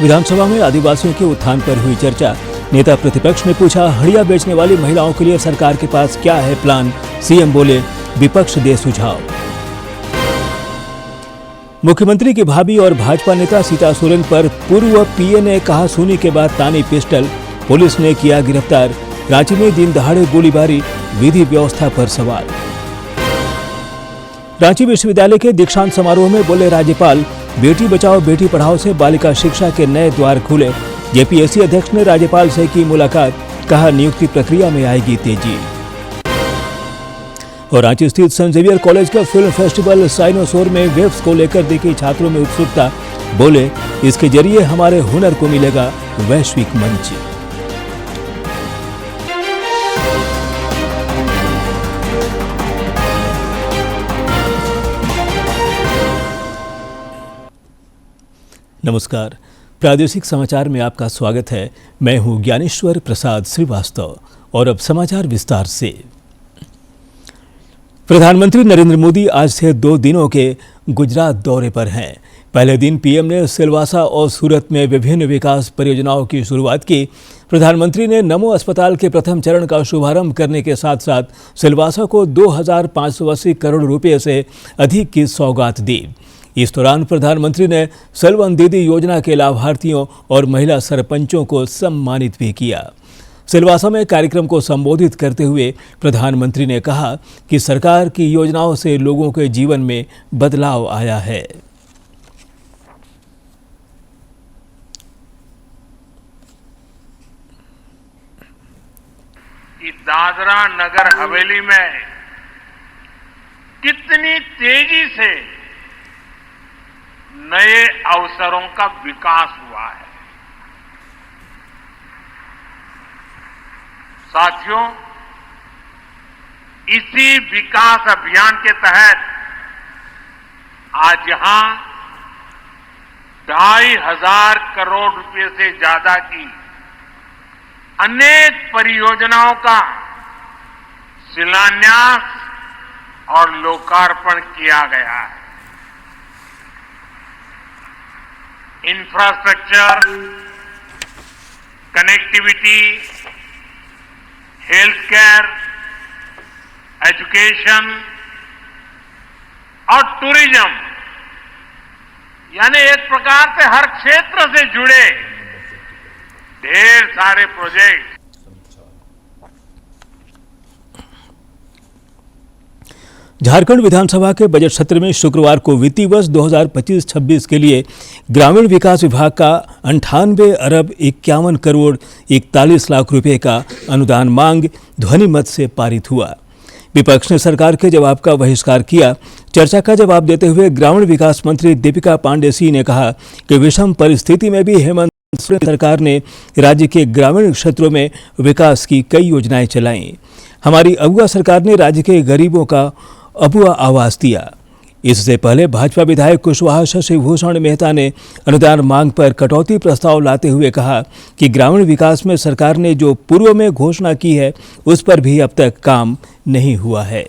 विधानसभा में आदिवासियों के उत्थान पर हुई चर्चा। नेता प्रतिपक्ष ने पूछा, हड़िया बेचने वाली महिलाओं के लिए सरकार के पास क्या है प्लान। सीएम बोले, विपक्ष दे सुझाव। मुख्यमंत्री की भाभी और भाजपा नेता सीता सोरेन पर पूर्व पीए ने कहा सुनी के बाद तानी पिस्टल, पुलिस ने किया गिरफ्तार। रांची में दिन दहाड़े गोलीबारी, विधि व्यवस्था पर सवाल। रांची विश्वविद्यालय के दीक्षांत समारोह में बोले राज्यपाल, बेटी बचाओ बेटी पढ़ाओ से बालिका शिक्षा के नए द्वार खुले। जेपीएससी अध्यक्ष ने राज्यपाल से की मुलाकात, कहा नियुक्ति प्रक्रिया में आएगी तेजी। और रांची स्थित सेंट जेवियर कॉलेज का फिल्म फेस्टिवल साइनोसोर में वेब्स को लेकर दिखी छात्रों में उत्सुकता। बोले, इसके जरिए हमारे हुनर को मिलेगा वैश्विक मंच। नमस्कार, प्रादेशिक समाचार में आपका स्वागत है। मैं हूं ज्ञानेश्वर प्रसाद श्रीवास्तव और अब समाचार विस्तार से। प्रधानमंत्री नरेंद्र मोदी आज से 2 दिनों के गुजरात दौरे पर हैं। पहले दिन पीएम ने सिलवासा और सूरत में विभिन्न विकास परियोजनाओं की शुरुआत की। प्रधानमंत्री ने नमो अस्पताल के प्रथम चरण का शुभारंभ करने के साथ साथ सिलवासा को 2580 करोड़ रुपए से अधिक की सौगात दी। इस दौरान प्रधानमंत्री ने सेल्वन दीदी योजना के लाभार्थियों और महिला सरपंचों को सम्मानित भी किया। सिलवासा में कार्यक्रम को संबोधित करते हुए प्रधानमंत्री ने कहा कि सरकार की योजनाओं से लोगों के जीवन में बदलाव आया है। दादरा नगर हवेली में कितनी तेजी से नए अवसरों का विकास हुआ है। साथियों, इसी विकास अभियान के तहत आज यहां 2500 करोड़ रुपए से ज्यादा की अनेक परियोजनाओं का शिलान्यास और लोकार्पण किया गया है। Infrastructure, connectivity, health care, education और टूरिज्म, यानी एक प्रकार से हर क्षेत्र से जुड़े ढेर सारे प्रोजेक्ट। झारखंड विधानसभा के बजट सत्र में शुक्रवार को वित्तीय वर्ष 2025-26 के लिए ग्रामीण विकास विभाग का 98 अरब 51 करोड़ 41 लाख रुपए का अनुदान मांग ध्वनिमत से पारित हुआ। विपक्ष ने सरकार के जवाब का बहिष्कार किया। चर्चा का जवाब देते हुए ग्रामीण विकास मंत्री दीपिका पांडे सिंह ने कहा कि विषम परिस्थिति में भी हेमंत सोरेन सरकार ने राज्य के ग्रामीण क्षेत्रों में विकास की कई योजनाएं चलाईं। हमारी अगुआ सरकार ने राज्य के गरीबों का अबुआ आवास दिया। इससे पहले भाजपा विधायक कुशवाहा शशिभूषण मेहता ने अनुदान मांग पर कटौती प्रस्ताव लाते हुए कहा कि ग्रामीण विकास में सरकार ने जो पूर्व में घोषणा की है उस पर भी अब तक काम नहीं हुआ है।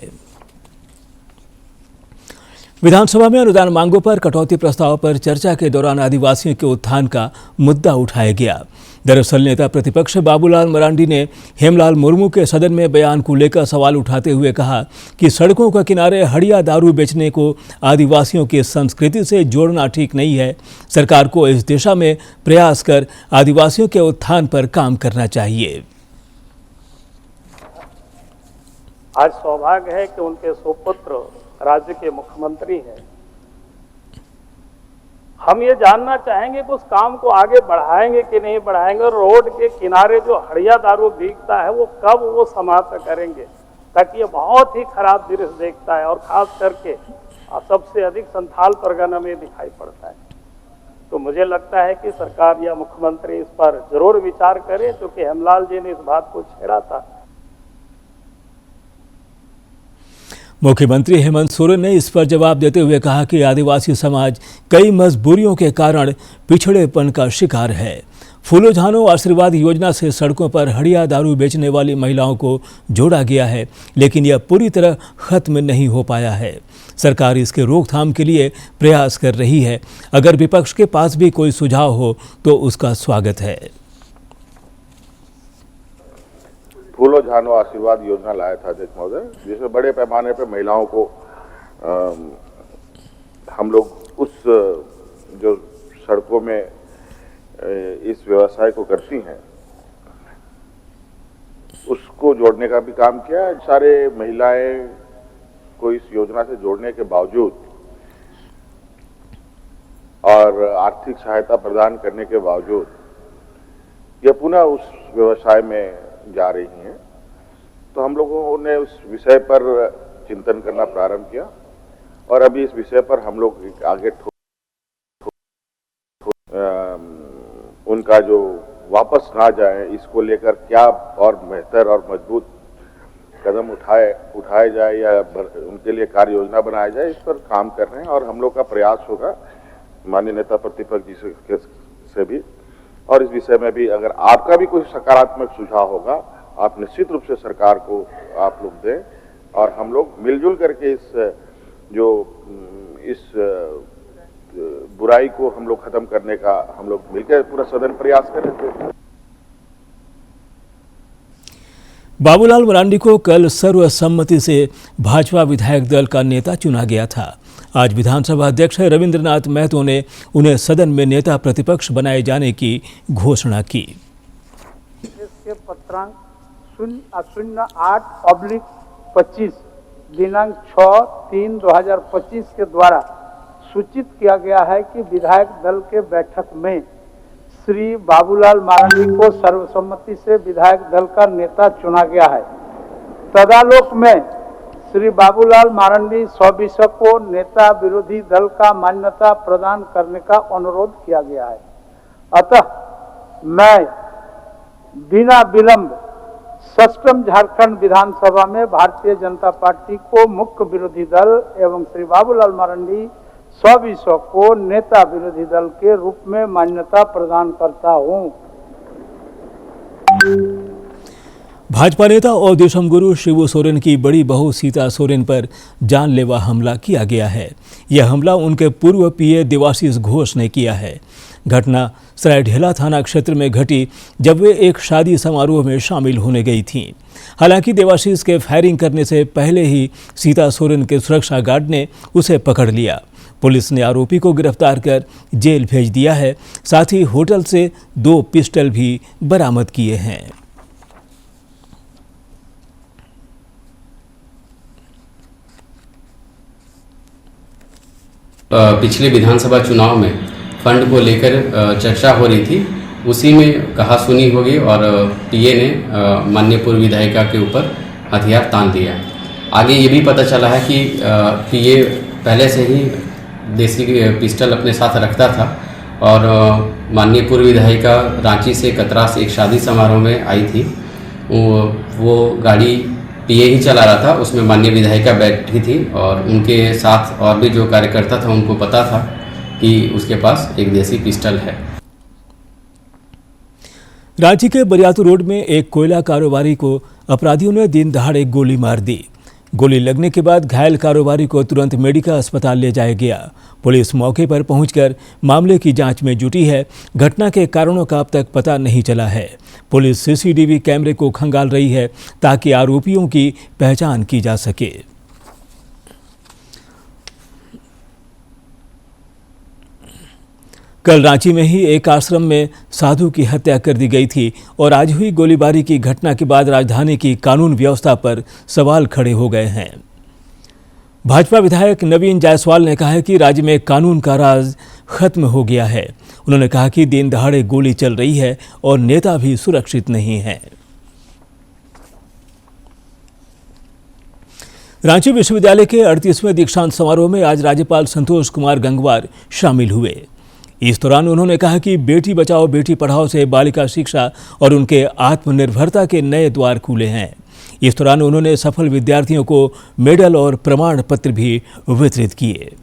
विधानसभा में अनुदान मांगों पर कटौती प्रस्ताव पर चर्चा के दौरान आदिवासियों के उत्थान का मुद्दा उठाया गया। दरअसल नेता प्रतिपक्ष बाबूलाल मरांडी ने हेमलाल मुर्मू के सदन में बयान को लेकर सवाल उठाते हुए कहा कि सड़कों के किनारे हड़िया दारू बेचने को आदिवासियों की संस्कृति से जोड़ना ठीक नहीं है। सरकार को इस दिशा में प्रयास कर आदिवासियों के उत्थान पर काम करना चाहिए। आज सौभाग्य है कि उनके सुपुत्र राज्य के मुख्यमंत्री हैं। हम ये जानना चाहेंगे कि उस काम को आगे बढ़ाएंगे कि नहीं बढ़ाएंगे, और रोड के किनारे जो हड़िया दारू बिकता है वो कब वो समाप्त करेंगे, ताकि ये बहुत ही खराब दृश्य देखता है और खास करके सबसे अधिक संथाल परगना में दिखाई पड़ता है। तो मुझे लगता है कि सरकार या मुख्यमंत्री इस पर जरूर विचार करे, क्योंकि हेमलाल जी ने इस बात को छेड़ा था। मुख्यमंत्री हेमंत सोरेन ने इस पर जवाब देते हुए कहा कि आदिवासी समाज कई मजबूरियों के कारण पिछड़ेपन का शिकार है। फूलो झानो आशीर्वाद योजना से सड़कों पर हड़िया दारू बेचने वाली महिलाओं को जोड़ा गया है, लेकिन यह पूरी तरह खत्म नहीं हो पाया है। सरकार इसके रोकथाम के लिए प्रयास कर रही है। अगर विपक्ष के पास भी कोई सुझाव हो तो उसका स्वागत है। फूलो झानो आशीर्वाद योजना लाया था अध्यक्ष महोदय, जिसमें बड़े पैमाने पर महिलाओं को हम लोग उस जो सड़कों में इस व्यवसाय को करती हैं उसको जोड़ने का भी काम किया। सारे महिलाएं को इस योजना से जोड़ने के बावजूद और आर्थिक सहायता प्रदान करने के बावजूद यह पुनः उस व्यवसाय में जा रही हैं। तो हम लोगों ने उस विषय पर चिंतन करना प्रारंभ किया और अभी इस विषय पर हम लोग आगे उनका जो वापस ना जाए इसको लेकर क्या और बेहतर और मजबूत कदम उठाए जाए या उनके लिए कार्य योजना बनाया जाए, इस पर काम कर रहे हैं। और हम लोग का प्रयास होगा माननीय नेता प्रतिपक्ष जी से भी, और इस विषय में भी अगर आपका भी कोई सकारात्मक सुझाव होगा आप निश्चित रूप से सरकार को आप लोग दें और हम लोग मिलजुल करके इस बुराई को हम लोग खत्म करने का हम लोग मिलकर पूरा सदन प्रयास करें। बाबूलाल मरांडी को कल सर्वसम्मति से भाजपा विधायक दल का नेता चुना गया था। आज विधानसभा अध्यक्ष रविंद्रनाथ महतो ने उन्हें सदन में नेता प्रतिपक्ष बनाए जाने की घोषणा की। इसके पत्रांक 08/25 दिनांक 6/3/2025 के द्वारा सूचित किया गया है कि विधायक दल के बैठक में श्री बाबूलाल मारंडी को सर्वसम्मति से विधायक दल का नेता चुना गया है। तदालोक में श्री बाबूलाल मारंडी सविषय को नेता विरोधी दल का मान्यता प्रदान करने का अनुरोध किया गया है। अतः मैं बिना विलंब सष्टम झारखंड विधानसभा में भारतीय जनता पार्टी को मुख्य विरोधी दल एवं श्री बाबूलाल मारंडी सविषय को नेता विरोधी दल के रूप में मान्यता प्रदान करता हूं। भाजपा नेता और देशम गुरु शिबू सोरेन की बड़ी बहू सीता सोरेन पर जानलेवा हमला किया गया है। यह हमला उनके पूर्व पीए देवाशीष घोष ने किया है। घटना सरायढेला थाना क्षेत्र में घटी जब वे एक शादी समारोह में शामिल होने गई थीं। हालांकि देवाशीष के फायरिंग करने से पहले ही सीता सोरेन के सुरक्षा गार्ड ने उसे पकड़ लिया। पुलिस ने आरोपी को गिरफ्तार कर जेल भेज दिया है। साथ ही होटल से 2 पिस्टल भी बरामद किए हैं। पिछले विधानसभा चुनाव में फंड को लेकर चर्चा हो रही थी, उसी में कहा सुनी होगी और पीए ने माननीय पूर्व विधायिका के ऊपर हथियार तान दिया। आगे ये भी पता चला है कि पीए पहले से ही देसी पिस्टल अपने साथ रखता था और माननीय पूर्व विधायिका रांची से कतरा से एक शादी समारोह में आई थी। वो गाड़ी पीए ही चला रहा था, उसमें माननीय विधायिका बैठी थी और उनके साथ और भी जो कार्यकर्ता था उनको पता था कि उसके पास एक देसी पिस्टल है। रांची के बरियातू रोड में एक कोयला कारोबारी को अपराधियों ने दिन दहाड़े गोली मार दी। गोली लगने के बाद घायल कारोबारी को तुरंत मेडिका अस्पताल ले जाया गया। पुलिस मौके पर पहुंचकर मामले की जांच में जुटी है। घटना के कारणों का अब तक पता नहीं चला है। पुलिस सीसीटीवी कैमरे को खंगाल रही है ताकि आरोपियों की पहचान की जा सके। कल रांची में ही एक आश्रम में साधु की हत्या कर दी गई थी और आज हुई गोलीबारी की घटना के बाद राजधानी की कानून व्यवस्था पर सवाल खड़े हो गए हैं। भाजपा विधायक नवीन जायसवाल ने कहा है कि राज्य में कानून का राज खत्म हो गया है। उन्होंने कहा कि दिन दहाड़े गोली चल रही है और नेता भी सुरक्षित नहीं है। रांची विश्वविद्यालय के 38वें दीक्षांत समारोह में आज राज्यपाल संतोष कुमार गंगवार शामिल हुए। इस दौरान उन्होंने कहा कि बेटी बचाओ बेटी पढ़ाओ से बालिका शिक्षा और उनके आत्मनिर्भरता के नए द्वार खुले हैं। इस दौरान उन्होंने सफल विद्यार्थियों को मेडल और प्रमाण पत्र भी वितरित किए।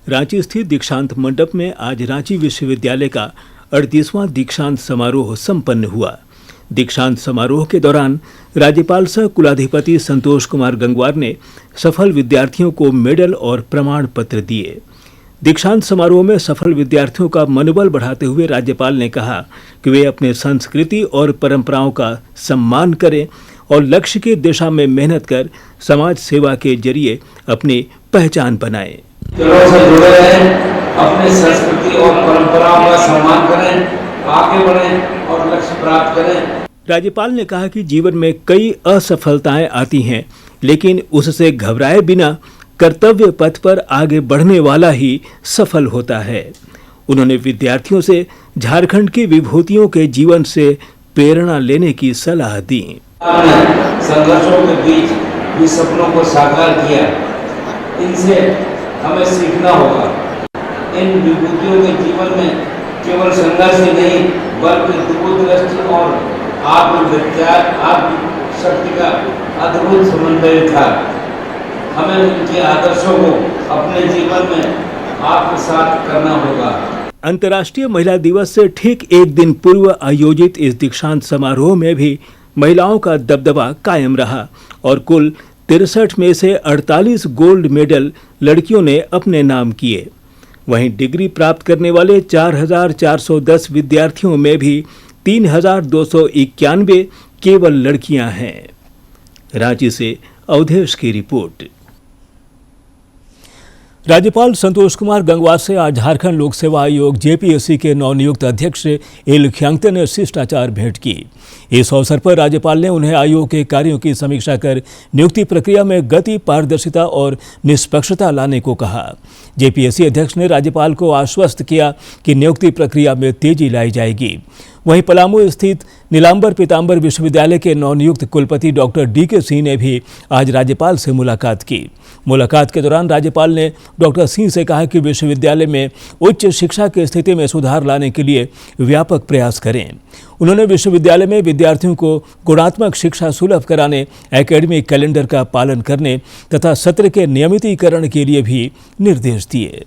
रांची स्थित दीक्षांत मंडप में आज रांची विश्वविद्यालय का 38वां दीक्षांत समारोह संपन्न हुआ। दीक्षांत समारोह के दौरान राज्यपाल सह कुलाधिपति संतोष कुमार गंगवार ने सफल विद्यार्थियों को मेडल और प्रमाण पत्र दिए। दीक्षांत समारोह में सफल विद्यार्थियों का मनोबल बढ़ाते हुए राज्यपाल ने कहा कि वे अपने संस्कृति और परंपराओं का सम्मान करें और लक्ष्य की दिशा में मेहनत कर समाज सेवा के जरिए अपनी पहचान बनाएं। खेलों से जुड़े रहें, अपनी संस्कृति और परंपराओं का सम्मान करें, आगे बढ़ें और लक्ष्य प्राप्त करें। राज्यपाल ने कहा कि जीवन में कई असफलताएं आती हैं, लेकिन उससे घबराए बिना कर्तव्य पथ पर आगे बढ़ने वाला ही सफल होता है। उन्होंने विद्यार्थियों से झारखंड की विभूतियों के जीवन से प्रेरणा लेने की सलाह दी। संघर्षों के बीच भी सपनों को साकार किया, इनसे हमें सीखना होगा। इन विभूतियों के जीवन में केवल संघर्ष ही नहीं बल्कि दूरदृष्टि और आत्मशक्ति का अद्भुत समन्वय था। हमें उनके आदर्शों को अपने जीवन में आत्मसात करना होगा। अंतर्राष्ट्रीय महिला दिवस से ठीक एक दिन पूर्व आयोजित इस दीक्षांत समारोह में भी महिलाओं का दबदबा कायम रहा और कुल 63 में से 48 गोल्ड मेडल लड़कियों ने अपने नाम किए। वहीं डिग्री प्राप्त करने वाले 4,410 विद्यार्थियों में भी 3,291 केवल लड़कियां हैं। रांची से अवधेश की रिपोर्ट। राज्यपाल संतोष कुमार गंगवार से आज झारखंड लोक सेवा आयोग जेपीएससी के नवनियुक्त अध्यक्ष एल ख्यांगते ने शिष्टाचार भेंट की। इस अवसर पर राज्यपाल ने उन्हें आयोग के कार्यों की समीक्षा कर नियुक्ति प्रक्रिया में गति, पारदर्शिता और निष्पक्षता लाने को कहा। जेपीएससी अध्यक्ष ने राज्यपाल को आश्वस्त किया कि नियुक्ति प्रक्रिया में तेजी लाई जाएगी। वहीं पलामू स्थित नीलांबर पीतांबर विश्वविद्यालय के नवनियुक्त कुलपति डॉक्टर डीके सिंह ने भी आज राज्यपाल से मुलाकात की। मुलाकात के दौरान राज्यपाल ने डॉक्टर सिंह से कहा कि विश्वविद्यालय में उच्च शिक्षा की स्थिति में सुधार लाने के लिए व्यापक प्रयास करें। उन्होंने विश्वविद्यालय में विद्यार्थियों को गुणात्मक शिक्षा सुलभ कराने, एकेडमिक कैलेंडर का पालन करने तथा सत्र के नियमितीकरण के लिए भी निर्देश दिए।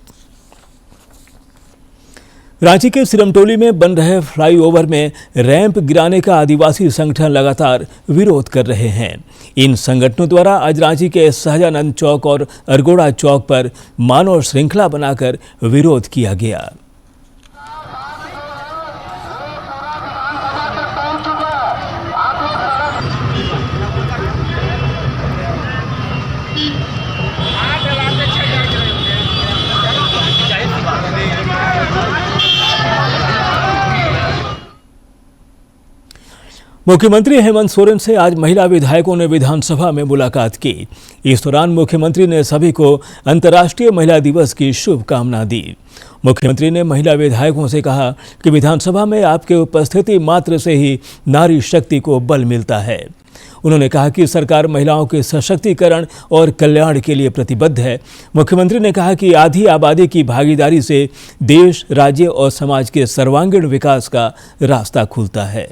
रांची के सिरमटोली में बन रहे फ्लाईओवर में रैंप गिराने का आदिवासी संगठन लगातार विरोध कर रहे हैं। इन संगठनों द्वारा आज रांची के सहजानंद चौक और अरगोड़ा चौक पर मानव श्रृंखला बनाकर विरोध किया गया। मुख्यमंत्री हेमंत सोरेन से आज महिला विधायकों ने विधानसभा में मुलाकात की। इस दौरान मुख्यमंत्री ने सभी को अंतर्राष्ट्रीय महिला दिवस की शुभकामना दी। मुख्यमंत्री ने महिला विधायकों से कहा कि विधानसभा में आपके उपस्थिति मात्र से ही नारी शक्ति को बल मिलता है। उन्होंने कहा कि सरकार महिलाओं के सशक्तिकरण और कल्याण के लिए प्रतिबद्ध है। मुख्यमंत्री ने कहा कि आधी आबादी की भागीदारी से देश, राज्य और समाज के सर्वांगीण विकास का रास्ता खुलता है।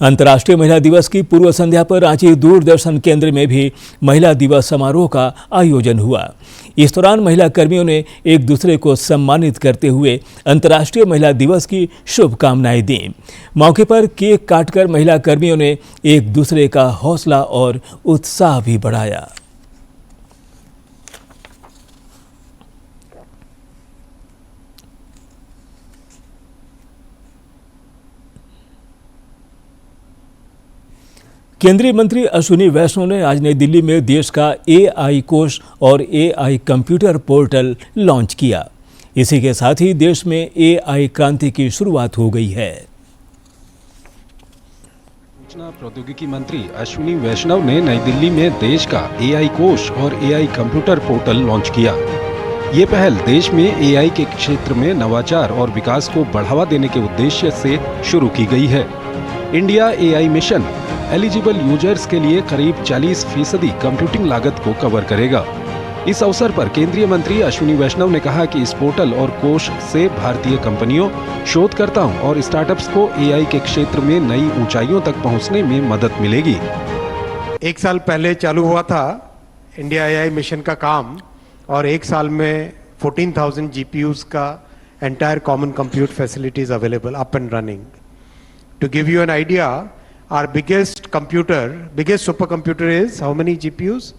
अंतर्राष्ट्रीय महिला दिवस की पूर्व संध्या पर रांची दूरदर्शन केंद्र में भी महिला दिवस समारोह का आयोजन हुआ। इस दौरान महिला कर्मियों ने एक दूसरे को सम्मानित करते हुए अंतर्राष्ट्रीय महिला दिवस की शुभकामनाएं दी। मौके पर केक काटकर महिला कर्मियों ने एक दूसरे का हौसला और उत्साह भी बढ़ाया। केंद्रीय मंत्री अश्विनी वैष्णव ने आज नई दिल्ली में देश का एआई कोष और एआई कंप्यूटर पोर्टल लॉन्च किया। इसी के साथ ही देश में एआई क्रांति की शुरुआत हो गई है। सूचना प्रौद्योगिकी मंत्री अश्विनी वैष्णव ने नई दिल्ली में देश का एआई कोष और एआई कंप्यूटर पोर्टल लॉन्च किया। ये पहल देश में एआई के क्षेत्र में नवाचार और विकास को बढ़ावा देने के उद्देश्य से शुरू की गई है। India AI mission eligible users के लिए करीब 40% कंप्यूटिंग लागत को कवर करेगा। इस अवसर पर केंद्रीय मंत्री अश्विनी वैष्णव ने कहा कि इस पोर्टल और कोष से भारतीय कंपनियों, शोधकर्ताओं और स्टार्टअप्स को एआई के क्षेत्र में नई ऊंचाइयों तक पहुंचने में मदद मिलेगी। 1 साल पहले चालू हुआ था इंडिया एआई मिशन का काम और 1 साल में 14,000 GPUs का entire common compute facilities available up and running. To give you an idea, our biggest supercomputer is how many GPUs?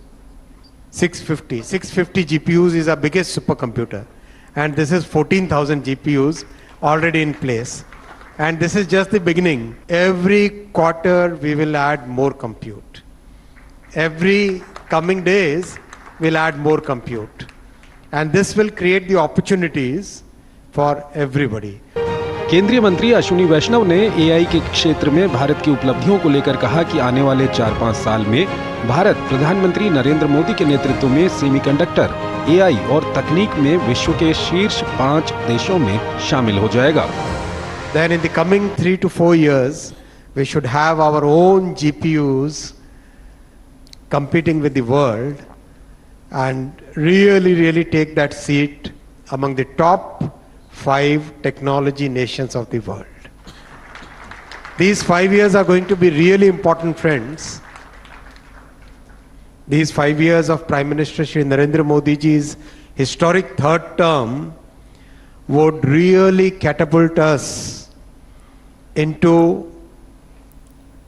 650. 650 GPUs is our biggest supercomputer. And this is 14,000 GPUs already in place. And this is just the beginning. Every quarter we will add more compute. Every coming days we'll add more compute. And this will create the opportunities for everybody. केंद्रीय मंत्री अश्विनी वैष्णव ने AI के क्षेत्र में भारत की उपलब्धियों को लेकर कहा कि आने वाले 4-5 साल में भारत प्रधानमंत्री नरेंद्र मोदी के नेतृत्व में सेमीकंडक्टर, एआई और तकनीक में विश्व के शीर्ष 5 देशों में शामिल हो जाएगा। Then in the coming 3 to 4 years, we should have our own GPUs competing with the world and really take that seat among the top 5 technology nations of the world. These 5 years are going to be really important, friends. These 5 years of Prime Minister Shri Narendra Modi ji's historic third term would really catapult us into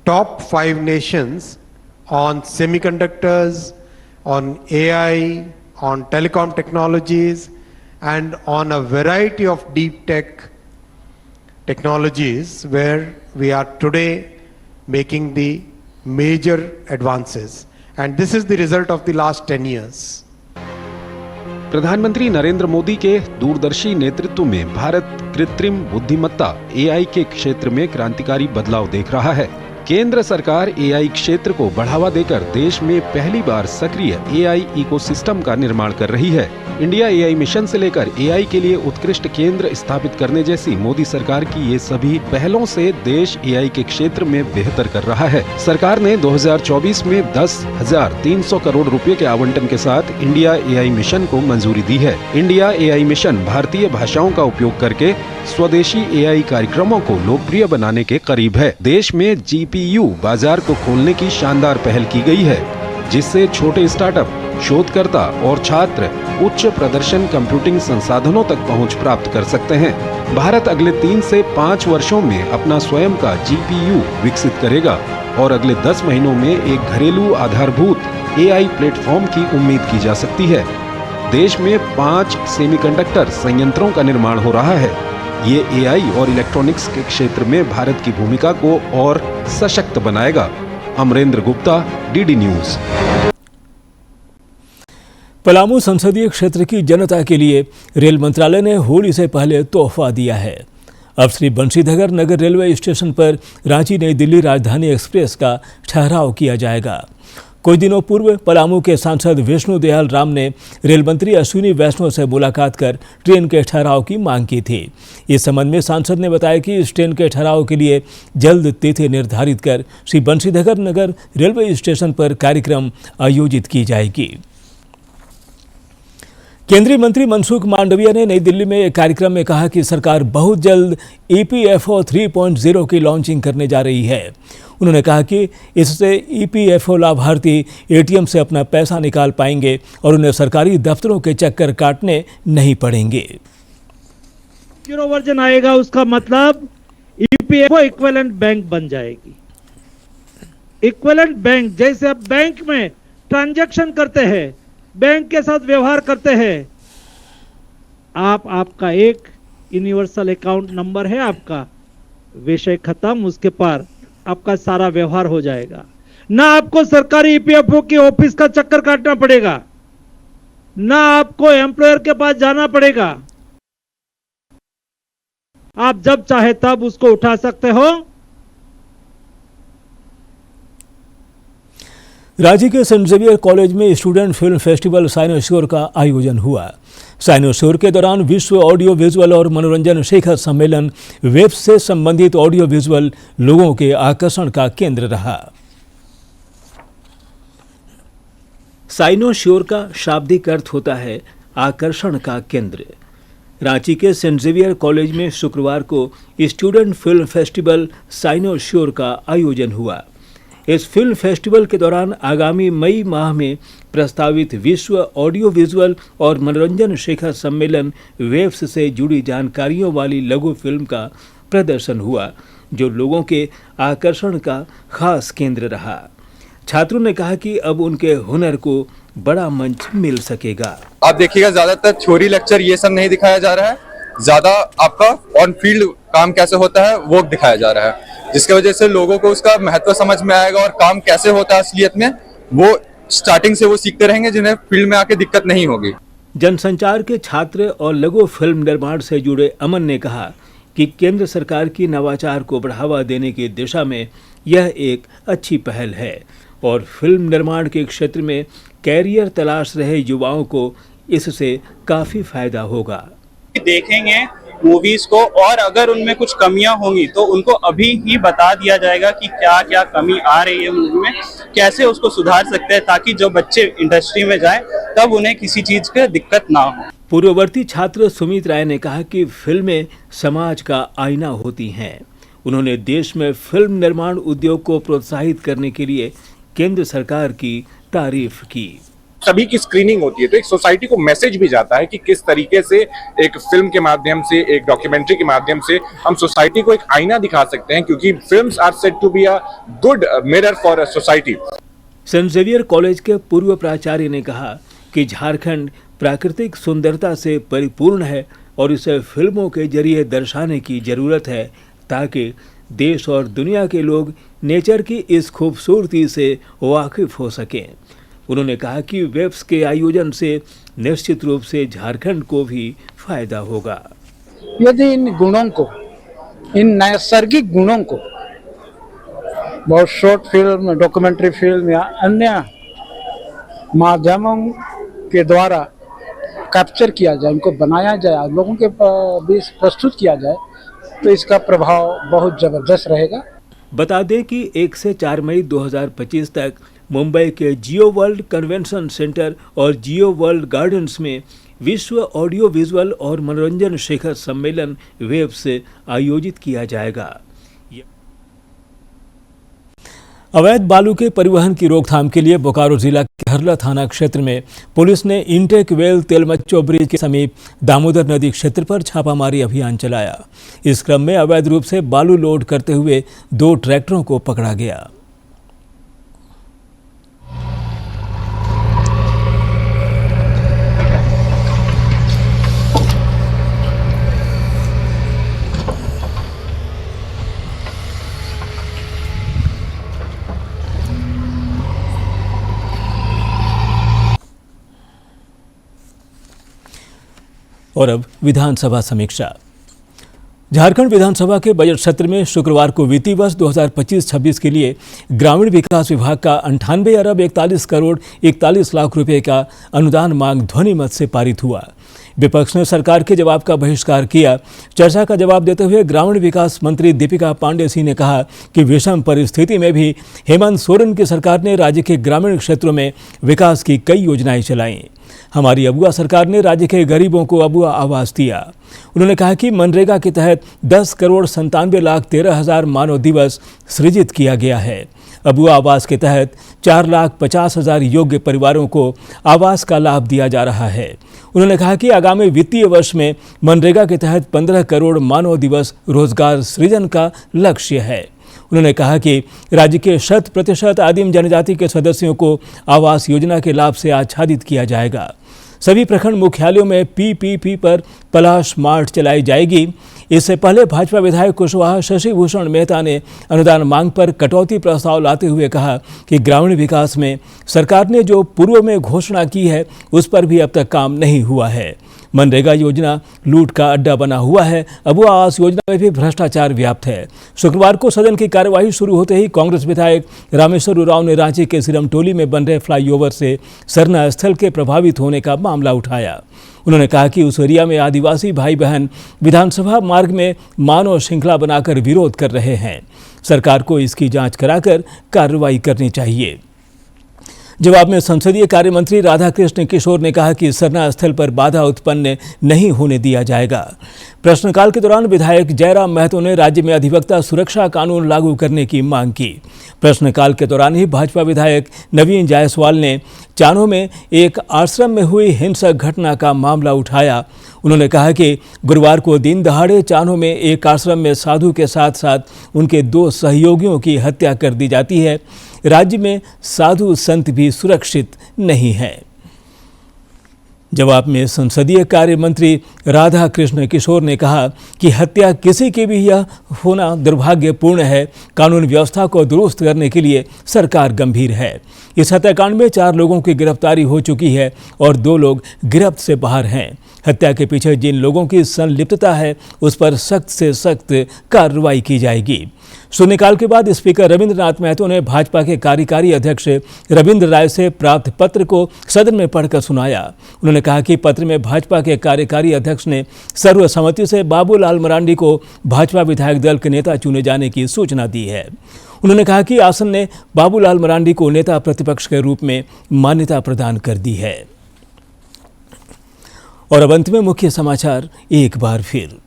top 5 nations on semiconductors, on AI, on telecom technologies, and on a variety of deep tech technologies where we are today making the major advances. And this is the result of the last 10 years. प्रधानमंत्री नरेंद्र मोदी के दूरदर्शी नेतृत्व में भारत कृत्रिम बुद्धिमत्ता AI के क्षेत्र में क्रांतिकारी बदलाव देख रहा है। केंद्र सरकार एआई क्षेत्र को बढ़ावा देकर देश में पहली बार सक्रिय एआई इकोसिस्टम का निर्माण कर रही है। इंडिया एआई मिशन से लेकर एआई के लिए उत्कृष्ट केंद्र स्थापित करने जैसी मोदी सरकार की ये सभी पहलों से देश एआई के क्षेत्र में बेहतर कर रहा है। सरकार ने 2024 में 10,300 करोड़ रुपए के आवंटन के साथ इंडिया एआई मिशन को मंजूरी दी है। इंडिया एआई मिशन भारतीय भाषाओं का उपयोग करके स्वदेशी एआई कार्यक्रमों को लोकप्रिय बनाने के करीब है। देश में जीपीयू बाजार को खोलने की शानदार पहल की गई है, जिससे छोटे स्टार्टअप, शोधकर्ता और छात्र उच्च प्रदर्शन कंप्यूटिंग संसाधनों तक पहुंच प्राप्त कर सकते हैं। भारत अगले 3 से 5 वर्षों में अपना स्वयं का जीपीयू विकसित करेगा और अगले 10 महीनों में एक घरेलू आधारभूत एआई प्लेटफॉर्म की उम्मीद की जा सकती है। देश में 5 सेमीकंडक्टर संयंत्रों का निर्माण हो रहा है। ये एआई और इलेक्ट्रॉनिक्स के क्षेत्र में भारत की भूमिका को और सशक्त बनाएगा। Amrendra Gupta, DD news. पलामू संसदीय क्षेत्र की जनता के लिए रेल मंत्रालय ने होली से पहले तोहफा दिया है। अब श्री बंशीधर नगर रेलवे स्टेशन पर रांची नई दिल्ली राजधानी एक्सप्रेस का ठहराव किया जाएगा। कुछ दिनों पूर्व पलामू के सांसद विष्णु दयाल राम ने रेल मंत्री अश्विनी वैष्णव से मुलाकात कर ट्रेन के ठहराव की मांग की थी। इस संबंध में सांसद ने बताया कि इस ट्रेन के ठहराव के लिए जल्द तिथि निर्धारित कर श्री बंशीधर नगर रेलवे स्टेशन पर कार्यक्रम आयोजित की जाएगी। केंद्रीय मंत्री मनसुख मांडविया ने नई दिल्ली में एक कार्यक्रम में कहा कि सरकार बहुत जल्द ईपीएफओ 3.0 की लॉन्चिंग करने जा रही है। उन्होंने कहा कि इससे ईपीएफओ लाभार्थी एटीएम से अपना पैसा निकाल पाएंगे और उन्हें सरकारी दफ्तरों के चक्कर काटने नहीं पड़ेंगे। जीरो वर्जन आएगा, उसका मतलब ईपीएफओ इक्विवेलेंट बैंक बन जाएगी। इक्विवेलेंट बैंक, जैसे आप बैंक में ट्रांजैक्शन करते हैं, बैंक के साथ व्यवहार करते हैं, आपका एक यूनिवर्सल अकाउंट नंबर है, आपका विषय खत्म, उसके पार आपका सारा व्यवहार हो जाएगा। ना आपको सरकारी ईपीएफओ के ऑफिस का चक्कर काटना पड़ेगा, ना आपको एम्प्लॉयर के पास जाना पड़ेगा। आप जब चाहे तब उसको उठा सकते हो। रांची के सेंट जेवियर कॉलेज में स्टूडेंट फिल्म फेस्टिवल साइनोश्योर का आयोजन हुआ। साइनोश्योर के दौरान विश्व ऑडियो विजुअल और मनोरंजन शिखर सम्मेलन वेब से संबंधित ऑडियो विजुअल लोगों के आकर्षण का केंद्र रहा। साइनोश्योर का शाब्दिक अर्थ होता है आकर्षण का केंद्र। रांची के सेंट जेवियर कॉलेज में शुक्रवार को स्टूडेंट फिल्म फेस्टिवल साइनोश्योर का आयोजन हुआ। इस फिल्म फेस्टिवल के दौरान आगामी मई माह में प्रस्तावित विश्व ऑडियो विजुअल और मनोरंजन शिखर सम्मेलन वेब्स से जुड़ी जानकारियों वाली लघु फिल्म का प्रदर्शन हुआ, जो लोगों के आकर्षण का खास केंद्र रहा। छात्रों ने कहा कि अब उनके हुनर को बड़ा मंच मिल सकेगा। आप देखिएगा ज्यादातर थ्योरी लेक्चर ये सब नहीं दिखाया जा रहा है, ज्यादा आपका ऑन फील्ड काम कैसे होता है वो दिखाया जा रहा है, जिसकी वजह से लोगों को उसका महत्व समझ में आएगा और काम कैसे होता है असलियत में वो स्टार्टिंग से वो सीखते रहेंगे, जिन्हें फील्ड में आके दिक्कत नहीं होगी। जनसंचार के छात्र और लघु फिल्म निर्माण से जुड़े अमन ने कहा कि केंद्र सरकार की नवाचार को बढ़ावा देने की दिशा में यह एक अच्छी पहल है और फिल्म निर्माण के क्षेत्र में कैरियर तलाश रहे युवाओं को इससे काफी फायदा होगा। देखेंगे मूवीज को और अगर उनमें कुछ कमियां होंगी तो उनको अभी ही बता दिया जाएगा कि क्या क्या कमी आ रही है मूवी में, कैसे उसको सुधार सकते हैं, ताकि जो बच्चे इंडस्ट्री में जाएं तब उन्हें किसी चीज की दिक्कत ना हो। पूर्ववर्ती छात्र सुमित राय ने कहा कि फिल्में समाज का आईना होती हैं। उन्होंने देश में फिल्म निर्माण उद्योग को प्रोत्साहित करने के लिए केंद्र सरकार की तारीफ की। सभी की स्क्रीनिंग होती है तो एक सोसाइटी को मैसेज भी जाता है कि किस तरीके से एक फिल्म के माध्यम से, एक डॉक्यूमेंट्री के माध्यम से हम सोसाइटी को एक आईना दिखा सकते हैं, क्योंकि films are said to be a good mirror for a society. Saint Xavier college के पूर्व प्राचार्य ने कहा कि झारखंड प्राकृतिक सुंदरता से परिपूर्ण है और इसे फिल्मों के जरिए दर्शाने की जरूरत है ताकि देश और दुनिया के लोग नेचर की इस खूबसूरती से वाकिफ हो सकें। उन्होंने कहा कि वेब्स के आयोजन से निश्चित रूप से झारखंड को भी फायदा होगा। यदि इन गुणों को, इन नैसर्गिक गुणों को बहुत शॉर्ट फिल्म, डॉक्यूमेंट्री फिल्म या अन्य माध्यमों के द्वारा कैप्चर किया जाए, इनको बनाया जाए, लोगों के बीच प्रस्तुत किया जाए तो इसका प्रभाव बहुत जबरदस्त रहेगा। बता दें कि 1 से 4 मई 2025 तक मुंबई के जियो वर्ल्ड कन्वेंशन सेंटर और जियो वर्ल्ड गार्डन्स में विश्व ऑडियो विजुअल और मनोरंजन शिखर सम्मेलन वेब से आयोजित किया जाएगा। अवैध बालू के परिवहन की रोकथाम के लिए बोकारो जिला के हरला थाना क्षेत्र में पुलिस ने इंटेक वेल तेलमच्चो ब्रिज के समीप दामोदर नदी क्षेत्र पर छापामारी अभियान चलाया। इस क्रम में अवैध रूप से बालू लोड करते हुए 2 ट्रैक्टरों को पकड़ा गया। और अब विधानसभा समीक्षा। झारखंड विधानसभा के बजट सत्र में शुक्रवार को वित्तीय वर्ष 2025-26 के लिए ग्रामीण विकास विभाग का 98 अरब 41 करोड़ 41 लाख रुपए का अनुदान मांग ध्वनि मत से पारित हुआ। विपक्ष ने सरकार के जवाब का बहिष्कार किया। चर्चा का जवाब देते हुए ग्रामीण विकास मंत्री दीपिका पांडे सिंह ने कहा कि विषम परिस्थिति में भी हेमंत सोरेन की सरकार ने राज्य के ग्रामीण क्षेत्रों में विकास की कई योजनाएं चलाईं। हमारी अबुआ सरकार ने राज्य के गरीबों को अबुआ आवास दिया। उन्होंने कहा कि मनरेगा के तहत 10 करोड़ 97 लाख 13 हजार मानव दिवस सृजित किया गया है। अबुआ आवास के तहत 4 लाख 50 हजार योग्य परिवारों को आवास का लाभ दिया जा रहा है। उन्होंने कहा कि आगामी वित्तीय वर्ष में मनरेगा के तहत 15 करोड़ मानव दिवस रोजगार सृजन का लक्ष्य है। उन्होंने कहा कि राज्य के 100% आदिम जनजाति के सदस्यों को आवास योजना के लाभ से आच्छादित किया जाएगा। सभी प्रखंड मुख्यालयों में पीपीपी पर पलाश मार्ट चलाई जाएगी। इससे पहले भाजपा विधायक कुशवाहा शशि भूषण मेहता ने अनुदान मांग पर कटौती प्रस्ताव लाते हुए कहा कि ग्रामीण विकास में सरकार ने जो पूर्व में घोषणा की है उस पर भी अब तक काम नहीं हुआ है। मनरेगा योजना लूट का अड्डा बना हुआ है। अबुआ आवास योजना में भी भ्रष्टाचार व्याप्त है। शुक्रवार को सदन की कार्यवाही शुरू होते ही कांग्रेस विधायक रामेश्वर उरांव ने रांची के सिरमटोली में बन रहे फ्लाईओवर से सरना स्थल के प्रभावित होने का मामला उठाया। उन्होंने कहा कि उस एरिया में आदिवासी भाई बहन विधानसभा मार्ग में मानव श्रृंखला बनाकर विरोध कर रहे हैं। सरकार को इसकी जांच कराकर कार्रवाई करनी चाहिए। जवाब में संसदीय कार्य मंत्री राधाकृष्ण किशोर ने कहा कि सरना स्थल पर बाधा उत्पन्न नहीं होने दिया जाएगा। प्रश्नकाल के दौरान विधायक जयराम महतो ने राज्य में अधिवक्ता सुरक्षा कानून लागू करने की मांग की। प्रश्नकाल के दौरान ही भाजपा विधायक नवीन जायसवाल ने चानो में एक आश्रम में हुई हिंसक घटना का मामला उठाया। उन्होंने कहा कि गुरुवार को दिन दहाड़े चान्हो में एक आश्रम में साधु के साथ साथ उनके 2 सहयोगियों की हत्या कर दी जाती है। राज्य में साधु संत भी सुरक्षित नहीं हैं। जवाब में संसदीय कार्य मंत्री राधा कृष्ण किशोर ने कहा कि हत्या किसी की भी यह होना दुर्भाग्यपूर्ण है। कानून व्यवस्था को दुरुस्त करने के लिए सरकार गंभीर है। इस हत्याकांड में 4 लोगों की गिरफ्तारी हो चुकी है और 2 लोग गिरफ्त से बाहर हैं। हत्या के पीछे जिन लोगों की संलिप्तता है उस पर सख्त से सख्त कार्रवाई की जाएगी। शून्यकाल के बाद स्पीकर रविंद्रनाथ महतो ने भाजपा के कार्यकारी अध्यक्ष रविंद्र राय से प्राप्त पत्र को सदन में पढ़कर सुनाया। उन्होंने कहा कि पत्र में भाजपा के कार्यकारी अध्यक्ष ने सर्वसम्मति से बाबूलाल मरांडी को भाजपा विधायक दल के नेता चुने जाने की सूचना दी है। उन्होंने कहा कि आसन ने बाबूलाल मरांडी को नेता प्रतिपक्ष के रूप में मान्यता प्रदान कर दी है। और अब अंत में मुख्य समाचार एक बार फिर।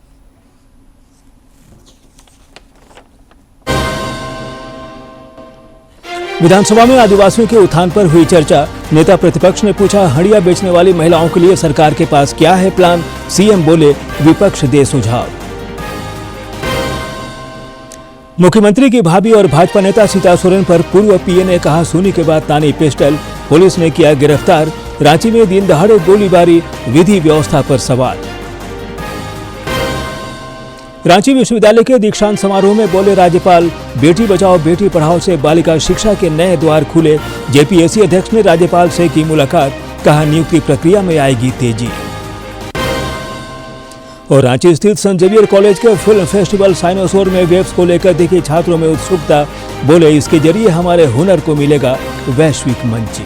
विधानसभा में आदिवासियों के उत्थान पर हुई चर्चा। नेता प्रतिपक्ष ने पूछा, हड़िया बेचने वाली महिलाओं के लिए सरकार के पास क्या है प्लान? सीएम बोले, विपक्ष दे सुझाव। मुख्यमंत्री की भाभी और भाजपा नेता सीता सोरेन पर पूर्व पीए ने कहा सुनी के बाद तानी पिस्टल, पुलिस ने किया गिरफ्तार। रांची में दिन दहाड़े गोलीबारी, विधि व्यवस्था पर सवाल। रांची विश्वविद्यालय के दीक्षांत समारोह में बोले राज्यपाल, बेटी बचाओ बेटी पढ़ाओ से बालिका शिक्षा के नए द्वार खुले। जेपीएससी अध्यक्ष ने राज्यपाल से की मुलाकात, कहा नियुक्ति प्रक्रिया में आएगी तेजी। और रांची स्थित संत जेवियर कॉलेज के फिल्म फेस्टिवल साइनोसोर में वेब्स को लेकर दिखी छात्रों में उत्सुकता। बोले, इसके जरिए हमारे हुनर को मिलेगा वैश्विक मंच।